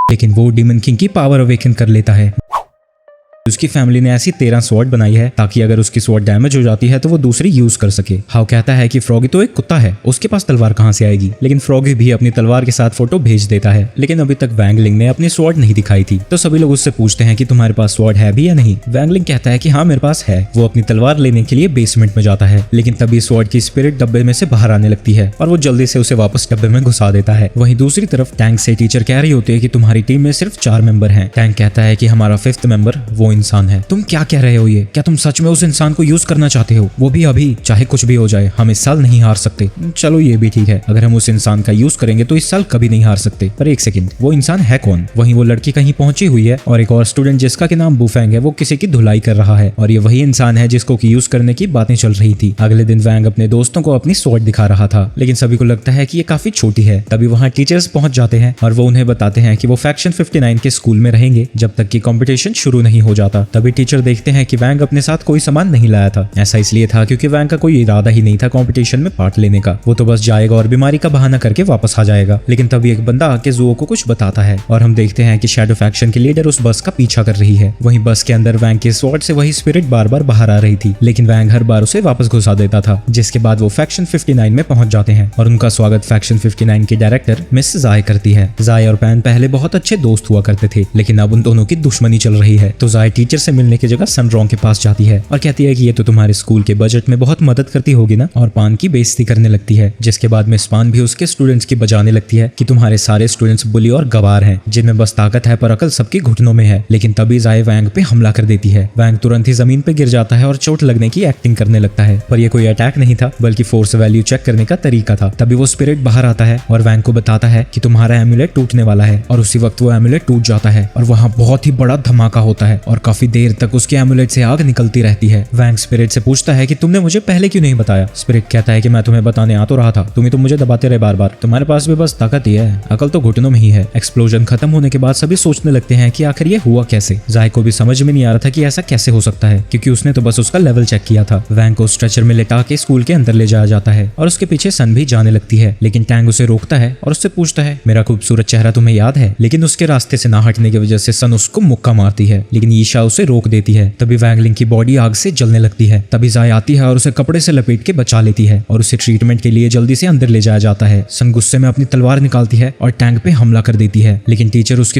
लेकिन वो demon king की पावर अवेकन कर लेता है। उसकी फैमिली ने ऐसी 13 स्वॉर्ड बनाई है ताकि अगर उसकी स्वॉर्ड डैमेज हो जाती है तो वो दूसरी यूज कर सके। हाउ कहता है कि फ्रॉगी तो एक कुत्ता है, उसके पास तलवार कहां से आएगी, लेकिन फ्रॉगी भी अपनी तलवार के साथ फोटो भेज देता है। लेकिन अभी तक वैंगलिंग ने अपनी स्वॉर्ड नहीं दिखाई थी, तो सभी लोग उससे पूछते हैं कि तुम्हारे पास स्वॉर्ड है भी या नहीं। वैंगलिंग कहता है कि हाँ मेरे पास है। वो अपनी तलवार लेने के लिए बेसमेंट में जाता है, लेकिन तभी स्वॉर्ड की स्पिरिट डब्बे में से बाहर आने लगती है और वो जल्दी से उसे वापस डब्बे में घुसा देता है। वहीं दूसरी तरफ टैंक से टीचर कह रही होती है कि तुम्हारी टीम में सिर्फ 4 मेंबर हैं। टैंक कहता है कि हमारा 5th मेंबर वो इंसान है। तुम क्या कह रहे हो ये? क्या तुम सच में उस इंसान को यूज करना चाहते हो, वो भी अभी? चाहे कुछ भी हो जाए हम इस साल नहीं हार सकते। चलो ये भी ठीक है, अगर हम उस इंसान का यूज करेंगे तो इस साल कभी नहीं हार सकते। पर एक सेकंड, वो इंसान है कौन? वहीं वो लड़की कहीं पहुंची हुई है और एक और स्टूडेंट जिसका के नाम बुफेंग है वो किसी की धुलाई कर रहा है और ये वही इंसान है जिसको की यूज करने की बातें चल रही थी। अगले दिन वैंग अपने दोस्तों को अपनी स्वॉर्ड दिखा रहा था, लेकिन सभी को लगता है कि ये काफी छोटी है। तभी वहाँ टीचर्स पहुंच जाते हैं और वो उन्हें बताते हैं कि वो फैक्शन 59 के स्कूल में रहेंगे जब तक कि कंपटीशन शुरू नहीं हो जाता। तभी टीचर देखते हैं कि वैंग अपने साथ कोई सामान नहीं लाया था। ऐसा इसलिए था क्योंकि वैंग का कोई इरादा ही नहीं था कंपटीशन में पार्ट लेने का। वो तो बस जाएगा और बीमारी का बहाना करके वापस आ जाएगा। लेकिन तभी एक बंदा आके ज़ुओ को कुछ बताता है और हम देखते हैं कि शैडो फैक्शन की लीडर उस बस का पीछा कर रही है। वहीं बस के अंदर वैंग के स्वॉर्ड से वही स्पिरिट बार बार बाहर आ रही थी, लेकिन वैंग हर बार उसे वापस घुसा देता था। जिसके बाद वो फैक्शन 59 में पहुंच जाते हैं और उनका स्वागत फैक्शन 59 की डायरेक्टर मिस जाय करती है। जाय और पैन पहले बहुत अच्छे दोस्त हुआ करते थे, लेकिन अब उन दोनों की दुश्मनी चल रही है। तो जाय टीचर से मिलने की जगह सनरॉन्ग के पास जाती है और कहती है कि ये तो तुम्हारे स्कूल के बजट में बहुत मदद करती होगी ना, और पान की बेइज्जती करने लगती है। जिसके बाद मिस पान भी उसके स्टूडेंट्स की बजाने लगती है कि तुम्हारे सारे स्टूडेंट्स बुली और गवार हैं, जिनमें बस ताकत है पर अकल सबकी घुटनों में है। लेकिन तभी जाय वैंग पे हमला कर देती है। वैंग तुरंत ही जमीन पे गिर जाता है और चोट लगने की एक्टिंग करने लगता है, पर यह कोई अटैक नहीं था बल्कि फोर्स वैल्यू चेक करने का तरीका था। तभी वो स्पिरिट बाहर आता है और वैंग को बताता है कि तुम्हारा एमुलेट टूटने वाला है, और उसी वक्त वो एमुलेट टूट जाता है और वहाँ बहुत ही बड़ा धमाका होता है और काफी देर तक उसके एमुलेट से आग निकलती रहती है। वैंग स्पिरिट से पूछता है कि तुमने मुझे पहले क्यों नहीं बताया। स्पिरिट कहता है कि मैं तुम्हें बताने आ तो रहा था, तुम ही तो मुझे दबाते रहे बार बार। तुम्हारे पास भी बस ताकत ही है, अकल तो घुटनों में ही है। एक्सप्लोजन खत्म होने के बाद सभी सोचने लगते हैं कि आखिर ये हुआ कैसे। जाय को भी समझ में नहीं आ रहा था कि ऐसा कैसे हो सकता है, क्योंकि उसने तो बस उसका लेवल चेक किया था। वैंग को स्ट्रेचर में लेटा के स्कूल के अंदर ले जाया जाता है और उसके पीछे सन भी जाने लगती है, लेकिन टैंग उसे रोकता है और उससे पूछता है मेरा खूबसूरत चेहरा तुम्हें याद है। लेकिन उसके रास्ते से ना हटने की वजह से सन उसको मुक्का मारती है, लेकिन ईशा उसे रोक देती है। तभी वैंगलिंग की बॉडी आग से जलने लगती है। तभी जाय आती है और उसे कपड़े से लपेट के बचा लेती है और उसे ट्रीटमेंट के लिए जल्दी से अंदर ले जाया जाता है। सन गुस्से में अपनी तलवार निकालती है और टैंक पे हमला कर देती है, लेकिन टीचर उसकी